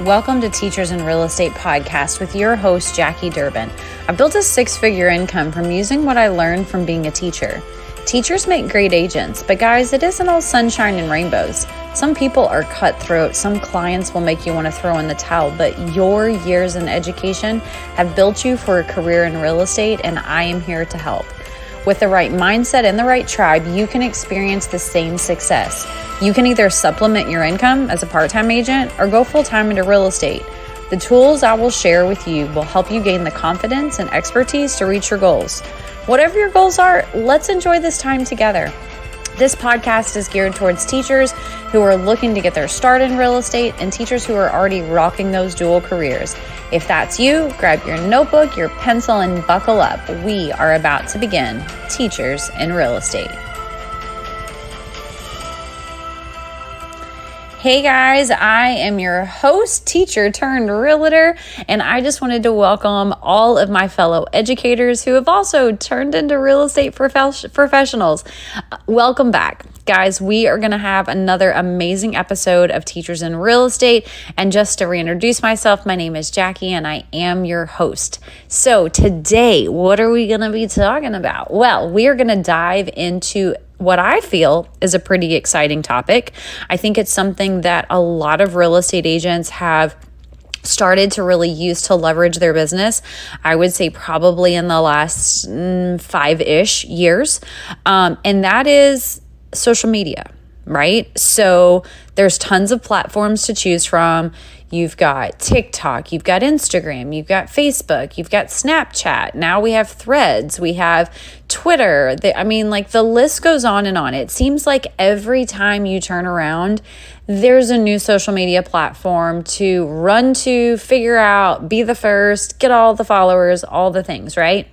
Welcome to Teachers in Real Estate podcast with your host, Jackie Durbin. I built a 6-figure income from using what I learned from being a teacher. Teachers make great agents, but guys, it isn't all sunshine and rainbows. Some people are cutthroat. Some clients will make you want to throw in the towel, but your years in education have built you for a career in real estate, and I am here to help. With the right mindset and the right tribe, you can experience the same success. You can either supplement your income as a part-time agent or go full-time into real estate. The tools I will share with you will help you gain the confidence and expertise to reach your goals. Whatever your goals are, let's enjoy this time together. This podcast is geared towards teachers who are looking to get their start in real estate and teachers who are already rocking those dual careers. If that's you, grab your notebook, your pencil, and buckle up. We are about to begin Teachers in Real Estate. Hey guys, I am your host, teacher turned realtor, and I just wanted to welcome all of my fellow educators who have also turned into real estate professionals. Welcome back. Guys, we are going to have another amazing episode of Teachers in Real Estate. And just to reintroduce myself, my name is Jackie and I am your host. So today, what are we going to be talking about? Well, we are going to dive into what I feel is a pretty exciting topic. I think it's something that a lot of real estate agents have started to really use to leverage their business. I would say probably in the last 5-ish years. And that is social media, right? So there's tons of platforms to choose from. You've got TikTok, you've got Instagram, you've got Facebook, you've got Snapchat. Now we have Threads, we have Twitter. The list goes on and on. It seems like every time you turn around, there's a new social media platform to run to, figure out, be the first, get all the followers, all the things, right?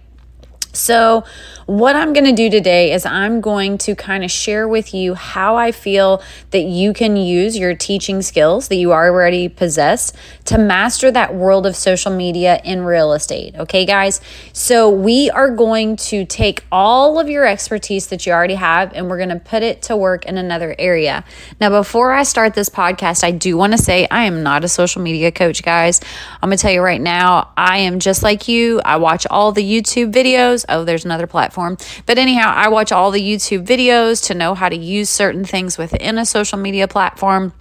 So what I'm going to do today is I'm going to kind of share with you how I feel that you can use your teaching skills that you already possess to master that world of social media in real estate. Okay, guys? So we are going to take all of your expertise that you already have and we're going to put it to work in another area. Now, before I start this podcast, I do want to say I am not a social media coach, guys. I'm going to tell you right now, I am just like you. I watch all the YouTube videos. Oh, there's another platform. But anyhow, I watch all the YouTube videos to know how to use certain things within a social media platform.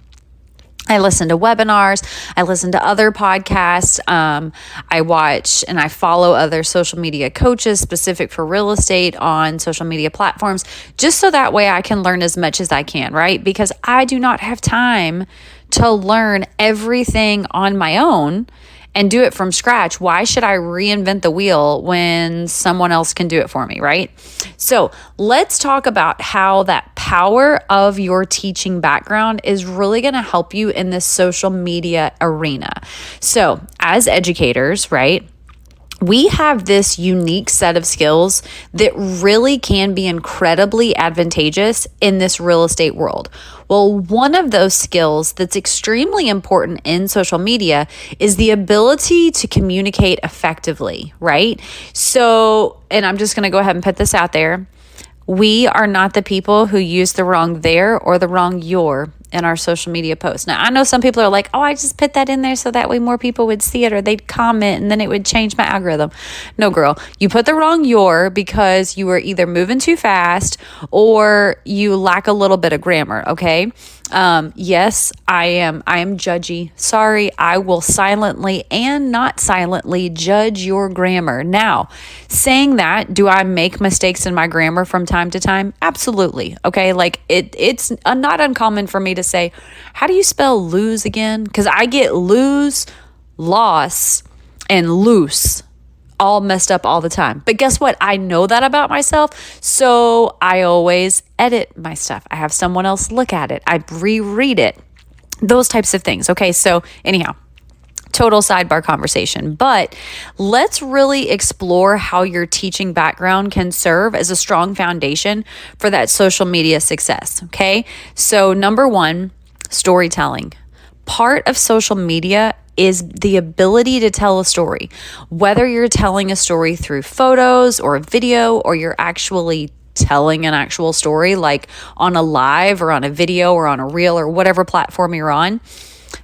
I listen to webinars. I listen to other podcasts. I watch and I follow other social media coaches specific for real estate on social media platforms, just so that way I can learn as much as I can, right? Because I do not have time to learn everything on my own and do it from scratch. Why should I reinvent the wheel when someone else can do it for me, right? So let's talk about how that power of your teaching background is really going to help you in this social media arena. So as educators, right, we have this unique set of skills that really can be incredibly advantageous in this real estate world. Well, one of those skills that's extremely important in social media is the ability to communicate effectively, right? So, and I'm just going to go ahead and put this out there. We are not the people who use the wrong there or the wrong your in our social media posts. Now, I know some people are like, oh, I just put that in there so that way more people would see it or they'd comment and then it would change my algorithm. No, girl, you put the wrong your because you were either moving too fast or you lack a little bit of grammar, okay? Yes, I am judgy. Sorry, I will silently and not silently judge your grammar. Now, saying that, do I make mistakes in my grammar from time to time? Absolutely. Okay, like it's not uncommon for me to say, how do you spell lose again? Because I get lose, loss, and loose all messed up all the time. But guess what? I know that about myself. So I always edit my stuff. I have someone else look at it. I reread it. Those types of things. Okay. So anyhow, total sidebar conversation, but let's really explore how your teaching background can serve as a strong foundation for that social media success. Okay. So number one, storytelling. Part of social media is the ability to tell a story, whether you're telling a story through photos or a video, or you're actually telling an actual story like on a live or on a video or on a reel or whatever platform you're on.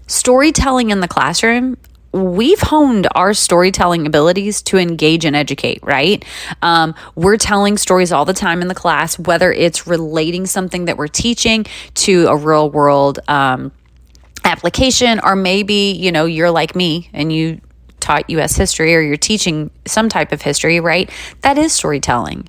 storytelling in the classroom, we've honed our storytelling abilities to engage and educate, right? We're telling stories all the time in the class, whether it's relating something that we're teaching to a real world application, or maybe, you're like me and you taught U.S. history, or you're teaching some type of history, right? That is storytelling.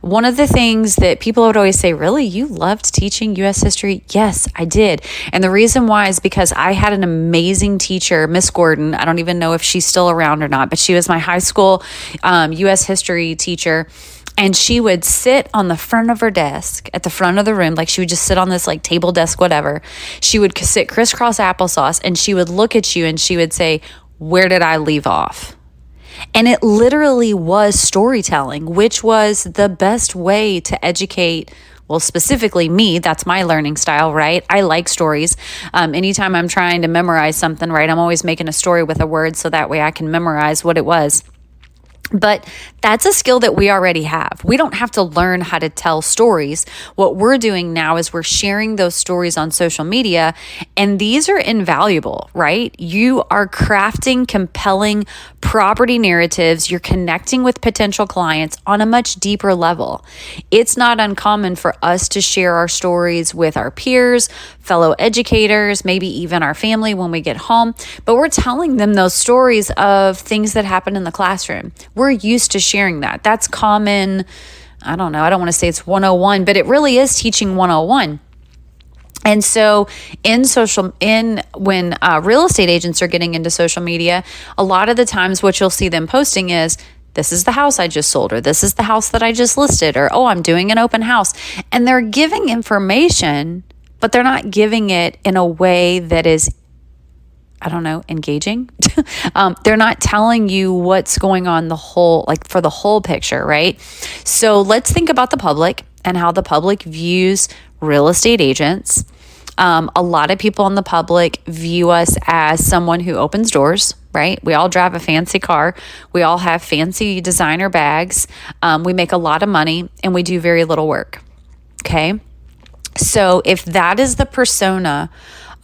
One of the things that people would always say, really, you loved teaching U.S. history? Yes, I did. And the reason why is because I had an amazing teacher, Miss Gordon. I don't even know if she's still around or not, but she was my high school U.S. history teacher. And she would sit on the front of her desk at the front of the room. Like, she would just sit on this like table desk, whatever. She would sit crisscross applesauce, and she would look at you and she would say, where did I leave off? And it literally was storytelling, which was the best way to educate. Well, specifically me, that's my learning style, right? I like stories. Anytime I'm trying to memorize something, right, I'm always making a story with a word so that way I can memorize what it was. But that's a skill that we already have. We don't have to learn how to tell stories. What we're doing now is we're sharing those stories on social media, and these are invaluable, right? You are crafting compelling property narratives. You're connecting with potential clients on a much deeper level. It's not uncommon for us to share our stories with our peers, fellow educators, maybe even our family when we get home, but we're telling them those stories of things that happen in the classroom. We're used to sharing that. That's common. I don't know. I don't want to say it's 101, but it really is teaching 101. And so when real estate agents are getting into social media, a lot of the times what you'll see them posting is, this is the house I just sold, or this is the house that I just listed, or, oh, I'm doing an open house. And they're giving information, but they're not giving it in a way that is, I don't know, engaging. They're not telling you what's going on for the whole picture, right? So let's think about the public and how the public views real estate agents. A lot of people in the public view us as someone who opens doors, right? We all drive a fancy car. We all have fancy designer bags. We make a lot of money, and we do very little work. Okay. So if that is the persona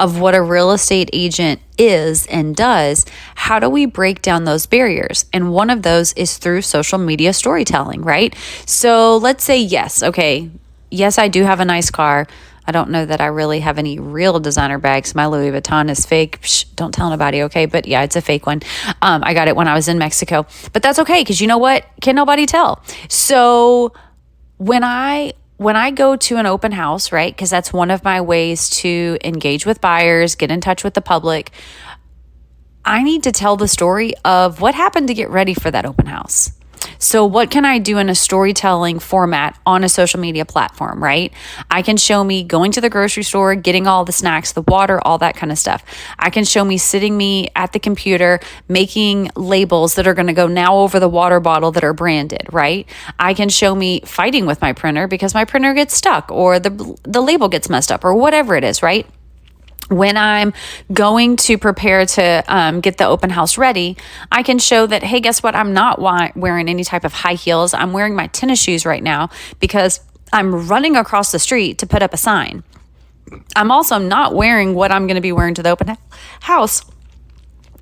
of what a real estate agent is and does, how do we break down those barriers? And one of those is through social media storytelling, right? So let's say, yes, I do have a nice car. I don't know that I really have any real designer bags. My Louis Vuitton is fake. Don't tell nobody, okay? But yeah, it's a fake one. I got it when I was in Mexico. But that's okay, because you know what? Can nobody tell? So when I go to an open house, right, because that's one of my ways to engage with buyers, get in touch with the public, I need to tell the story of what happened to get ready for that open house. So what can I do in a storytelling format on a social media platform, right? I can show me going to the grocery store, getting all the snacks, the water, all that kind of stuff. I can show me sitting me at the computer, making labels that are going to go now over the water bottle that are branded, right? I can show me fighting with my printer because my printer gets stuck, or the label gets messed up, or whatever it is, right? When I'm going to prepare to get the open house ready, I can show that, hey, guess what? I'm not wearing any type of high heels. I'm wearing my tennis shoes right now because I'm running across the street to put up a sign. I'm also not wearing what I'm going to be wearing to the open house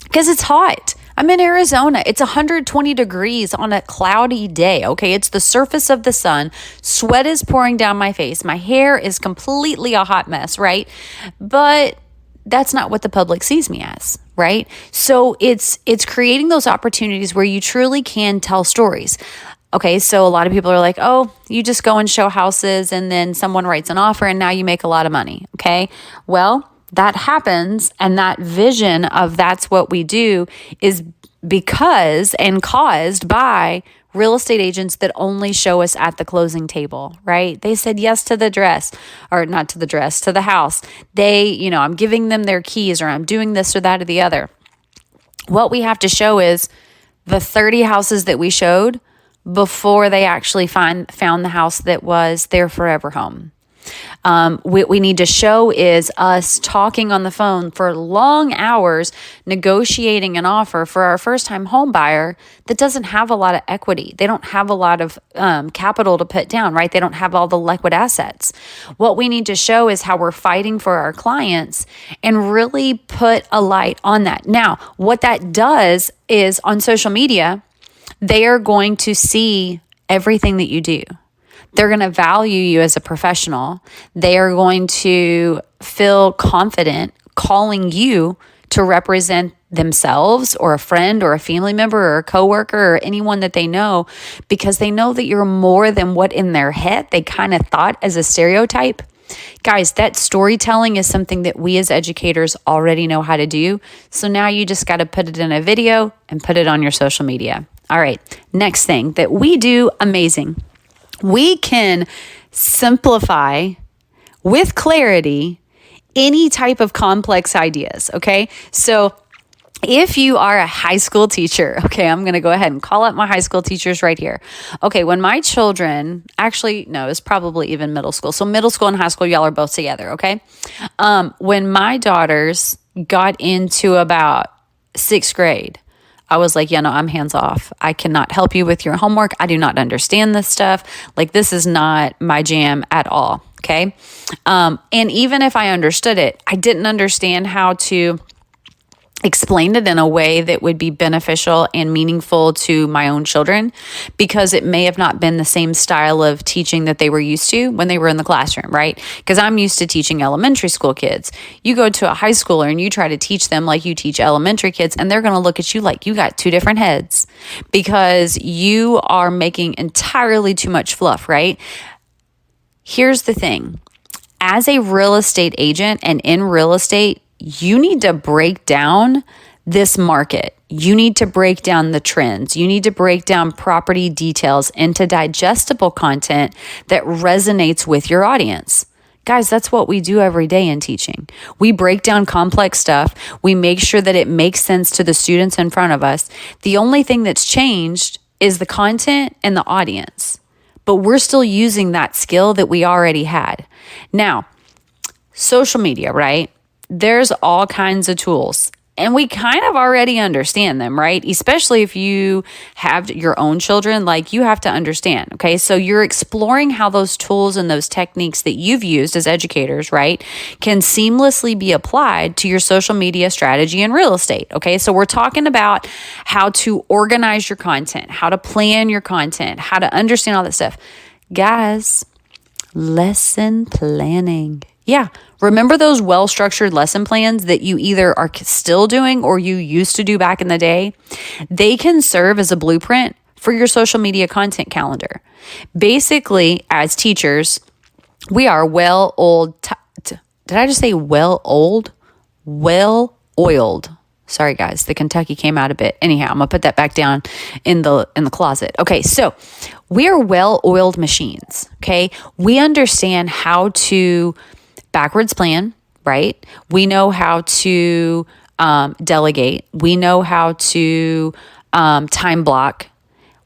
because it's hot. I'm in Arizona. It's 120 degrees on a cloudy day, okay? It's the surface of the sun. Sweat is pouring down my face. My hair is completely a hot mess, right? But that's not what the public sees me as, right? So it's creating those opportunities where you truly can tell stories. Okay, so a lot of people are like, oh, you just go and show houses and then someone writes an offer and now you make a lot of money, okay? Well, that happens, and that vision of that's what we do is because and caused by real estate agents that only show us at the closing table, right? They said yes to the dress, or not to the dress, to the house. I'm giving them their keys, or I'm doing this or that or the other. What we have to show is the 30 houses that we showed before they actually found the house that was their forever home. What we need to show is us talking on the phone for long hours, negotiating an offer for our first-time home buyer that doesn't have a lot of equity. They don't have a lot of capital to put down, right? They don't have all the liquid assets. What we need to show is how we're fighting for our clients and really put a light on that. Now, what that does is on social media, they are going to see everything that you do. They're going to value you as a professional. They are going to feel confident calling you to represent themselves or a friend or a family member or a coworker or anyone that they know, because they know that you're more than what in their head they kind of thought as a stereotype. Guys, that storytelling is something that we as educators already know how to do. So now you just got to put it in a video and put it on your social media. All right, next thing that we do amazing. We can simplify with clarity any type of complex ideas, okay? So if you are a high school teacher, okay, I'm going to go ahead and call up my high school teachers right here. Okay, when my children, actually, no, it's probably even middle school. So middle school and high school, y'all are both together, okay? When my daughters got into about 6th grade, I was like, yeah, no, I'm hands off. I cannot help you with your homework. I do not understand this stuff. Like, this is not my jam at all, okay? And even if I understood it, I didn't understand how to explain it in a way that would be beneficial and meaningful to my own children, because it may have not been the same style of teaching that they were used to when they were in the classroom, right? Because I'm used to teaching elementary school kids. You go to a high schooler and you try to teach them like you teach elementary kids, and they're going to look at you like you got two different heads, because you are making entirely too much fluff, right? Here's the thing. As a real estate agent and in real estate, you need to break down this market. You need to break down the trends. You need to break down property details into digestible content that resonates with your audience. Guys, that's what we do every day in teaching. We break down complex stuff. We make sure that it makes sense to the students in front of us. The only thing that's changed is the content and the audience, but we're still using that skill that we already had. Now, social media, right? There's all kinds of tools, and we kind of already understand them, right? Especially if you have your own children, like, you have to understand, okay? So you're exploring how those tools and those techniques that you've used as educators, right, can seamlessly be applied to your social media strategy in real estate, okay? So we're talking about how to organize your content, how to plan your content, how to understand all that stuff. Guys, lesson planning. Yeah. Remember those well-structured lesson plans that you either are still doing or you used to do back in the day? They can serve as a blueprint for your social media content calendar. Basically, as teachers, we are well-oiled. Did I just say well-oiled? Well-oiled. Sorry, guys, the Kentucky came out a bit. Anyhow, I'm going to put that back down in the closet. Okay, so we are well-oiled machines, okay? We understand how to backwards plan, right? We know how to delegate. We know how to time block.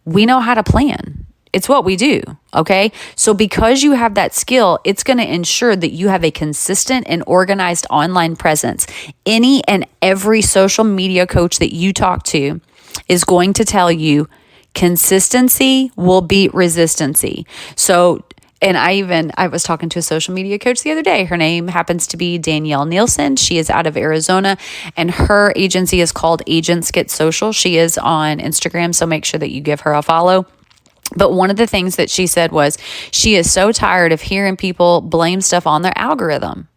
We know how to plan. It's what we do, okay? So because you have that skill, it's going to ensure that you have a consistent and organized online presence. Any and every social media coach that you talk to is going to tell you consistency will beat resistancy. So, and I was talking to a social media coach the other day. Her name happens to be Danielle Nielsen. She is out of Arizona, and her agency is called Agents Get Social. She is on Instagram, so make sure that you give her a follow. But one of the things that she said was she is so tired of hearing people blame stuff on their algorithm.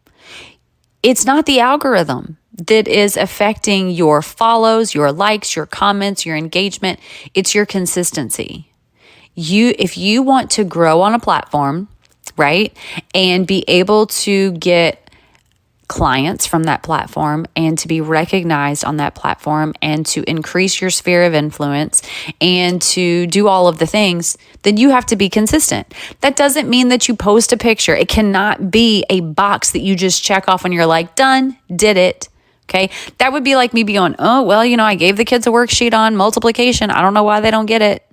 It's not the algorithm that is affecting your follows, your likes, your comments, your engagement. It's your consistency. If you want to grow on a platform, right, and be able to get clients from that platform and to be recognized on that platform and to increase your sphere of influence and to do all of the things, then you have to be consistent. That doesn't mean that you post a picture. It cannot be a box that you just check off when you're like, done, did it. Okay. That would be like me being, oh, well, I gave the kids a worksheet on multiplication. I don't know why they don't get it.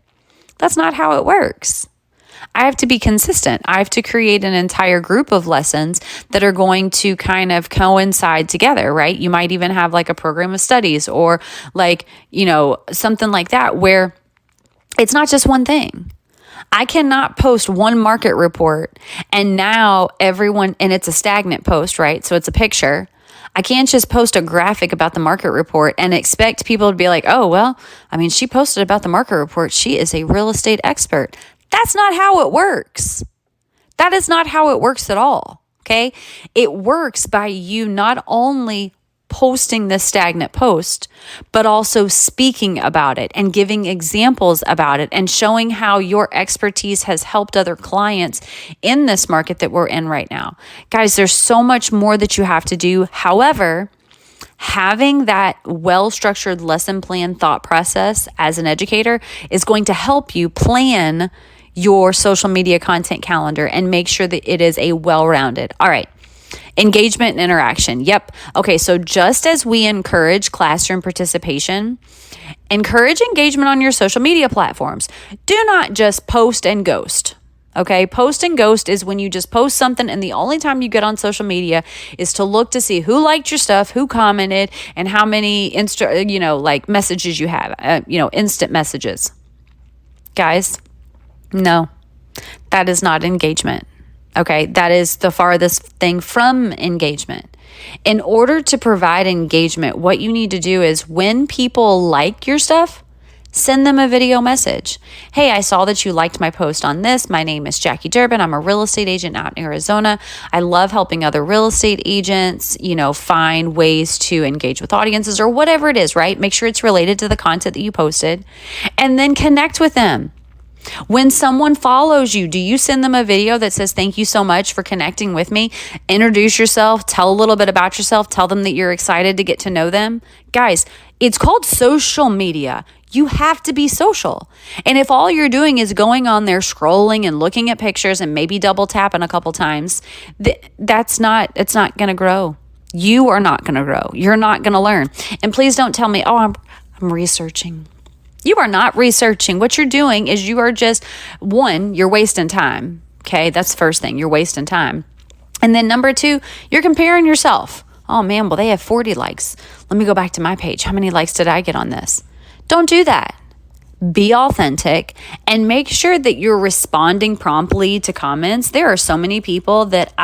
That's not how it works. I have to be consistent. I have to create an entire group of lessons that are going to kind of coincide together, right? You might even have like a program of studies or like, something like that where it's not just one thing. I cannot post one market report and now everyone, and it's a stagnant post, right? So it's a picture. I can't just post a graphic about the market report and expect people to be like, oh, well, she posted about the market report. She is a real estate expert. That's not how it works. That is not how it works at all. Okay. It works by you not only posting the stagnant post, but also speaking about it and giving examples about it and showing how your expertise has helped other clients in this market that we're in right now. Guys, there's so much more that you have to do. However, having that well-structured lesson plan thought process as an educator is going to help you plan your social media content calendar and make sure that it is a well-rounded. All right. Engagement and interaction. Yep. Okay. So just as we encourage classroom participation, encourage engagement on your social media platforms. Do not just post and ghost. Okay. Post and ghost is when you just post something and the only time you get on social media is to look to see who liked your stuff, who commented, and how many messages you have, instant messages. Guys, no, that is not engagement. Okay, that is the farthest thing from engagement. In order to provide engagement, what you need to do is when people like your stuff, send them a video message. Hey, I saw that you liked my post on this. My name is Jackie Durbin. I'm a real estate agent out in Arizona. I love helping other real estate agents, find ways to engage with audiences or whatever it is, right? Make sure it's related to the content that you posted and then connect with them. When someone follows you, do you send them a video that says, thank you so much for connecting with me? Introduce yourself, tell a little bit about yourself, tell them that you're excited to get to know them. Guys, it's called social media. You have to be social. And if all you're doing is going on there, scrolling and looking at pictures and maybe double tapping a couple times, it's not going to grow. You are not going to grow. You're not going to learn. And please don't tell me, oh, I'm researching. You are not researching. What you're doing is you are just, you're wasting time. Okay, that's the first thing. You're wasting time. And then number two, you're comparing yourself. Oh man, well, they have 40 likes. Let me go back to my page. How many likes did I get on this? Don't do that. Be authentic and make sure that you're responding promptly to comments. There are so many people that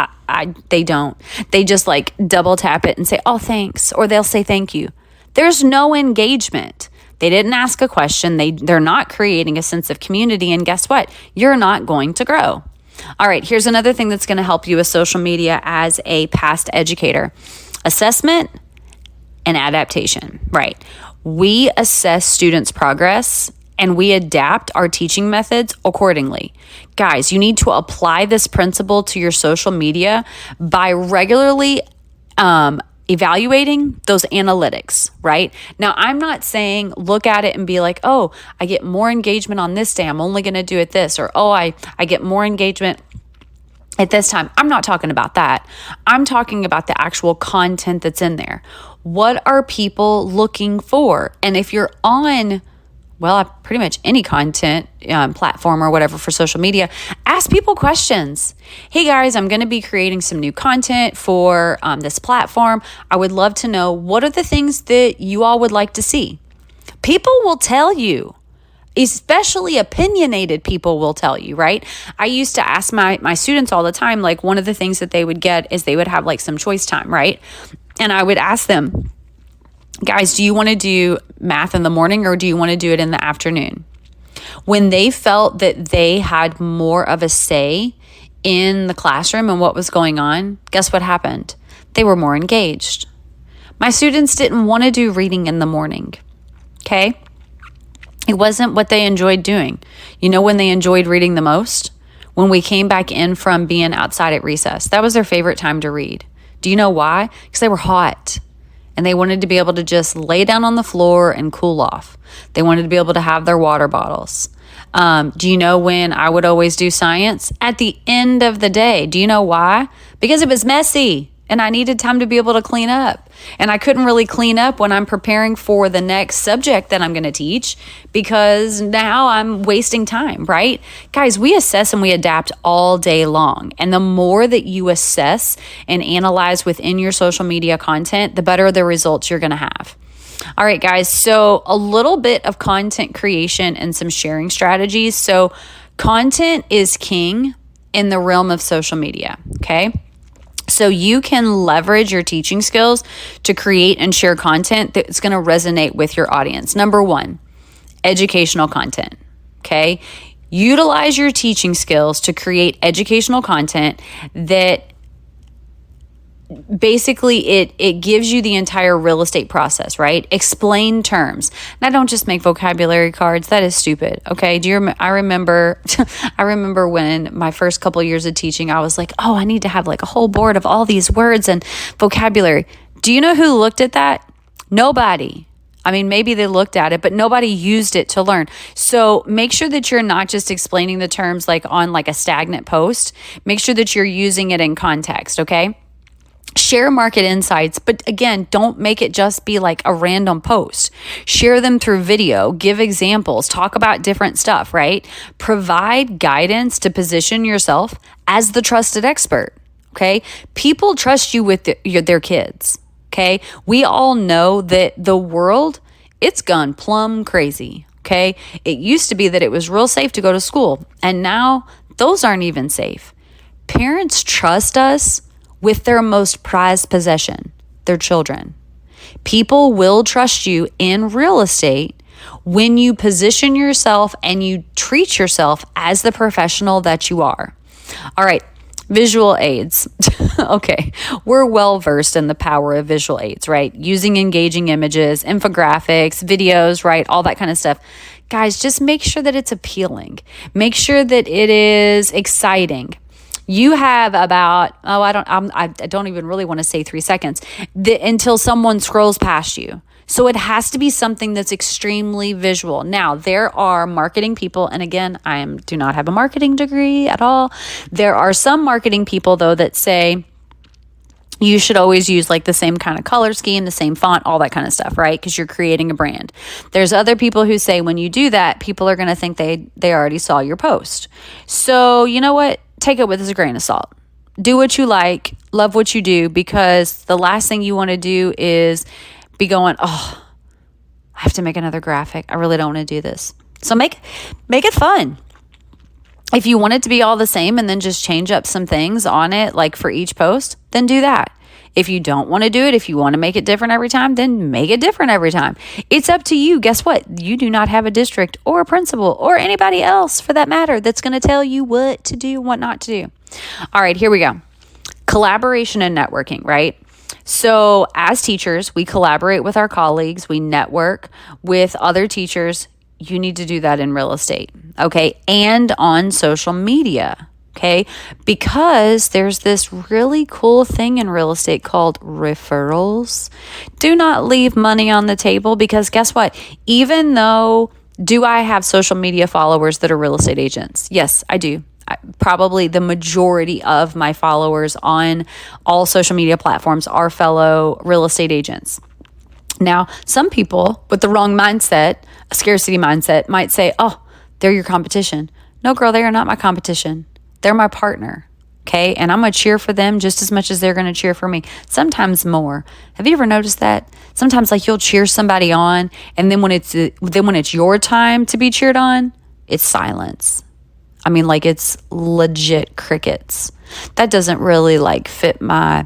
they don't. They just like double tap it and say, oh, thanks. Or they'll say thank you. There's no engagement. They didn't ask a question. They're not creating a sense of community. And guess what? You're not going to grow. All right, here's another thing that's going to help you with social media as a past educator. Assessment and adaptation, right? We assess students' progress and we adapt our teaching methods accordingly. Guys, you need to apply this principle to your social media by regularly evaluating those analytics, right? Now, I'm not saying look at it and be like, oh, I get more engagement on this day. I'm only going to do it this. Or, oh, I get more engagement at this time. I'm not talking about that. I'm talking about the actual content that's in there. What are people looking for? And if you're on pretty much any content platform or whatever for social media, ask people questions. Hey guys, I'm going to be creating some new content for this platform. I would love to know what are the things that you all would like to see. People will tell you, especially opinionated people will tell you, right? I used to ask my students all the time, like one of the things that they would get is they would have like some choice time, right? And I would ask them, guys, do you want to do math in the morning or do you want to do it in the afternoon? When they felt that they had more of a say in the classroom and what was going on, guess what happened? They were more engaged. My students didn't want to do reading in the morning, okay? It wasn't what they enjoyed doing. You know when they enjoyed reading the most? When we came back in from being outside at recess. That was their favorite time to read. Do you know why? Because they were hot. And they wanted to be able to just lay down on the floor and cool off. They wanted to be able to have their water bottles. Do you know when I would always do science? At the end of the day. Do you know why? Because it was messy. and I needed time to be able to clean up. And I couldn't really clean up when I'm preparing for the next subject that I'm going to teach because now I'm wasting time, right? Guys, we assess and we adapt all day long. And the more that you assess and analyze within your social media content, the better the results you're going to have. All right, guys. So a little bit of content creation and some sharing strategies. So content is king in the realm of social media, okay? So you can leverage your teaching skills to create and share content that's going to resonate with your audience. Number one, educational content, okay? Utilize your teaching skills to create educational content that basically it gives you the entire real estate process, right? Explain terms. Now, don't just make vocabulary cards. That is stupid. Okay. I remember when my first couple years of teaching, I was like, oh, I need to have like a whole board of all these words and vocabulary. Do you know who looked at that? Nobody. I mean, maybe they looked at it, but nobody used it to learn. So make sure that you're not just explaining the terms like on like a stagnant post. Make sure that you're using it in context. Okay. Share market insights, but again, don't make it just be like a random post. Share them through video, give examples, talk about different stuff, right? Provide guidance to position yourself as the trusted expert, okay? People trust you with their kids, okay? We all know that the world, it's gone plumb crazy, okay? It used to be that it was real safe to go to school, and now those aren't even safe. Parents trust us with their most prized possession, their children. People will trust you in real estate when you position yourself and you treat yourself as the professional that you are. All right, visual aids. Okay, we're well versed in the power of visual aids, right? Using engaging images, infographics, videos, right? All that kind of stuff. Guys, just make sure that it's appealing. Make sure that it is exciting. You have about, I don't even really want to say 3 seconds until someone scrolls past you. So it has to be something that's extremely visual. Now, there are marketing people, and again, do not have a marketing degree at all. There are some marketing people, though, that say you should always use like the same kind of color scheme, the same font, all that kind of stuff, right? Because you're creating a brand. There's other people who say when you do that, people are going to think they already saw your post. So you know what? Take it with a grain of salt. Do what you like, love what you do, because the last thing you want to do is be going, oh, I have to make another graphic. I really don't want to do this. So make it fun. If you want it to be all the same and then just change up some things on it, like for each post, then do that. If you don't want to do it, if you want to make it different every time, then make it different every time. It's up to you. Guess what? You do not have a district or a principal or anybody else for that matter that's going to tell you what to do, what not to do. All right, here we go. Collaboration and networking, right? So as teachers, we collaborate with our colleagues, we network with other teachers. You need to do that in real estate, okay? And on social media. Okay, because there's this really cool thing in real estate called referrals. Do not leave money on the table, because guess what? Even though, do I have social media followers that are real estate agents? Yes, I do. Probably the majority of my followers on all social media platforms are fellow real estate agents. Now, some people with the wrong mindset, a scarcity mindset, might say, oh, they're your competition. No, girl, they are not my competition. They're my partner, okay? And I'm going to cheer for them just as much as they're going to cheer for me, sometimes more. Have you ever noticed that? Sometimes like you'll cheer somebody on, and then when it's your time to be cheered on, it's silence. I mean, like it's legit crickets. That doesn't really like fit my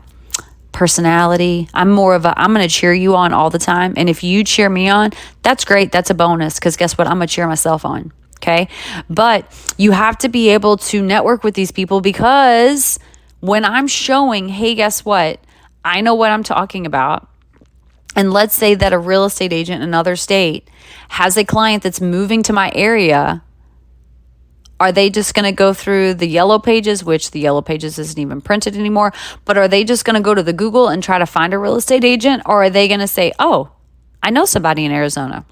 personality. I'm more of I'm going to cheer you on all the time. And if you cheer me on, that's great. That's a bonus, because guess what? I'm going to cheer myself on. Okay. But you have to be able to network with these people, because when I'm showing, hey, guess what? I know what I'm talking about. And let's say that a real estate agent in another state has a client that's moving to my area. Are they just going to go through the yellow pages, which the yellow pages isn't even printed anymore, but are they just going to go to the Google and try to find a real estate agent? Or are they going to say, oh, I know somebody in Arizona.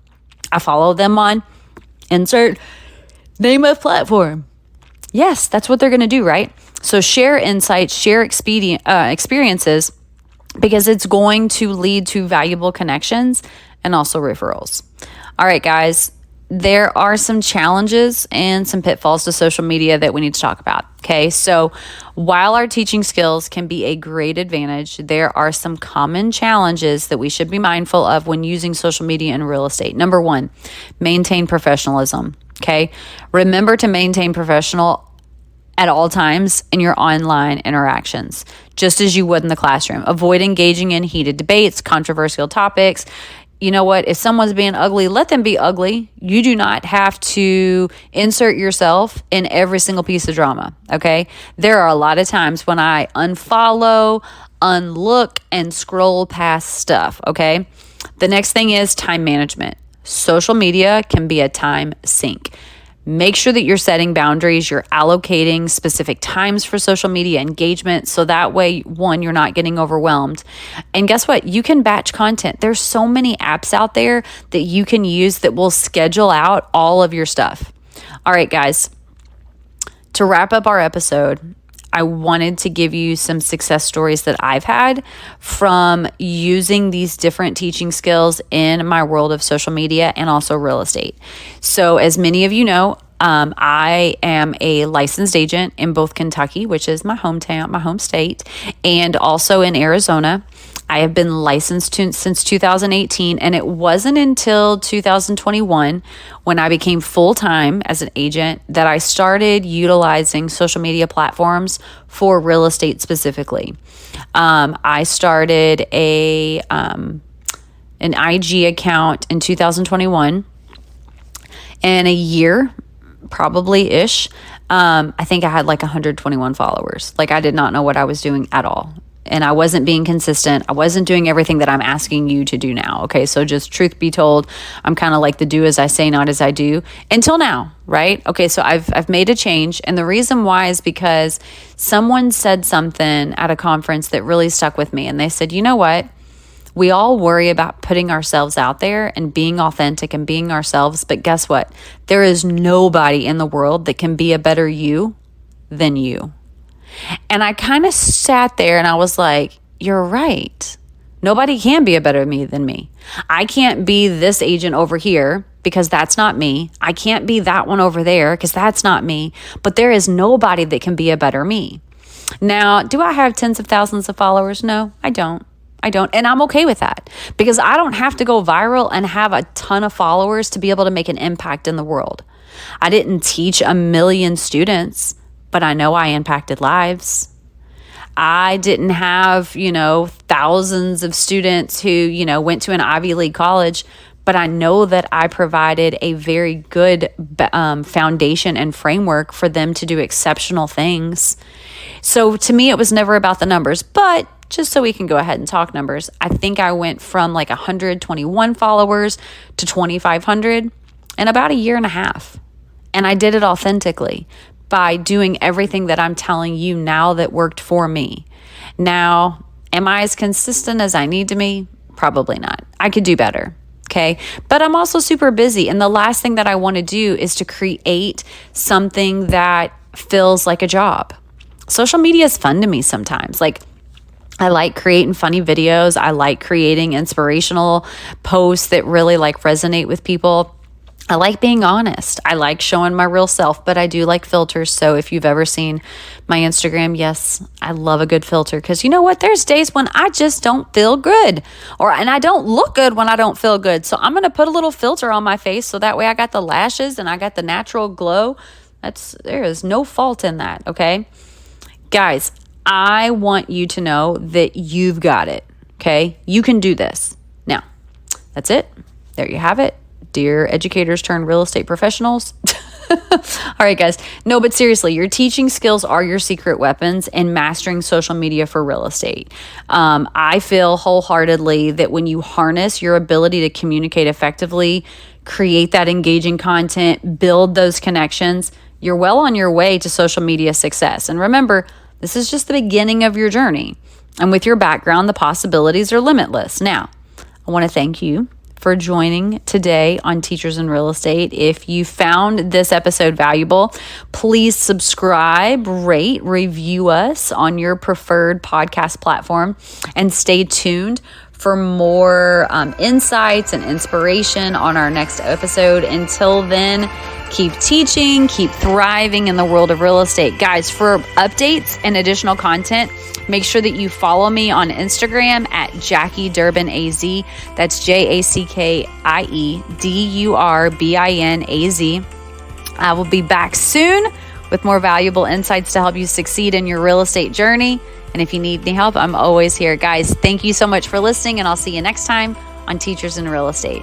I follow them on insert name of platform. Yes, that's what they're going to do, right? So share insights, share experiences, because it's going to lead to valuable connections and also referrals. All right, guys, there are some challenges and some pitfalls to social media that we need to talk about. Okay, so while our teaching skills can be a great advantage, there are some common challenges that we should be mindful of when using social media in real estate. Number one, maintain professionalism. Okay, remember to maintain professional at all times in your online interactions, just as you would in the classroom. Avoid engaging in heated debates, controversial topics. You know what? If someone's being ugly, let them be ugly. You do not have to insert yourself in every single piece of drama, okay? There are a lot of times when I unfollow, unlook, and scroll past stuff, okay? The next thing is time management. Social media can be a time sink. Make sure that you're setting boundaries, you're allocating specific times for social media engagement, so that way, one, you're not getting overwhelmed. And guess what? You can batch content. There's so many apps out there that you can use that will schedule out all of your stuff. All right, guys, to wrap up our episode, I wanted to give you some success stories that I've had from using these different teaching skills in my world of social media and also real estate. So as many of you know, I am a licensed agent in both Kentucky, which is my hometown, my home state, and also in Arizona. I have been licensed since 2018, and it wasn't until 2021 when I became full-time as an agent that I started utilizing social media platforms for real estate specifically. I started an IG account in 2021, and a year, probably-ish, I think I had like 121 followers. Like, I did not know what I was doing at all. And I wasn't being consistent. I wasn't doing everything that I'm asking you to do now. Okay, so just truth be told, I'm kind of like the do as I say, not as I do until now, right? Okay, so I've made a change. And the reason why is because someone said something at a conference that really stuck with me. And they said, you know what? We all worry about putting ourselves out there and being authentic and being ourselves. But guess what? There is nobody in the world that can be a better you than you. And I kind of sat there and I was like, you're right. Nobody can be a better me than me. I can't be this agent over here because that's not me. I can't be that one over there because that's not me. But there is nobody that can be a better me. Now, do I have tens of thousands of followers? No, I don't. And I'm okay with that because I don't have to go viral and have a ton of followers to be able to make an impact in the world. I didn't teach 1 million students, but I know I impacted lives. I didn't have, thousands of students who, went to an Ivy League college, but I know that I provided a very good foundation and framework for them to do exceptional things. So to me, it was never about the numbers, but just so we can go ahead and talk numbers, I think I went from like 121 followers to 2,500 in about a year and a half. And I did it authentically by doing everything that I'm telling you now that worked for me. Now, am I as consistent as I need to be? Probably not. I could do better. Okay. But I'm also super busy. And the last thing that I want to do is to create something that feels like a job. Social media is fun to me sometimes. Like, I like creating funny videos. I like creating inspirational posts that really resonate with people. I like being honest. I like showing my real self, but I do like filters. So if you've ever seen my Instagram, yes, I love a good filter because you know what? There's days when I just don't feel good and I don't look good when I don't feel good. So I'm going to put a little filter on my face so that way I got the lashes and I got the natural glow. There is no fault in that. Okay. Guys, I want you to know that you've got it. Okay. You can do this. Now, that's it. There you have it. Dear educators turned real estate professionals. All right, guys. No, but seriously, your teaching skills are your secret weapons in mastering social media for real estate. I feel wholeheartedly that when you harness your ability to communicate effectively, create that engaging content, build those connections, you're well on your way to social media success. And remember, this is just the beginning of your journey. And with your background, the possibilities are limitless. Now, I want to thank you for joining today on Teachers in Real Estate. If you found this episode valuable, please subscribe, rate, review us on your preferred podcast platform, and stay tuned for more insights and inspiration on our next episode. Until then, keep teaching, keep thriving in the world of real estate. Guys, for updates and additional content, make sure that you follow me on Instagram at Jackie Durbin AZ. That's JackieDurbinAZ. I will be back soon with more valuable insights to help you succeed in your real estate journey. And if you need any help, I'm always here. Guys, thank you so much for listening, and I'll see you next time on Teachers in Real Estate.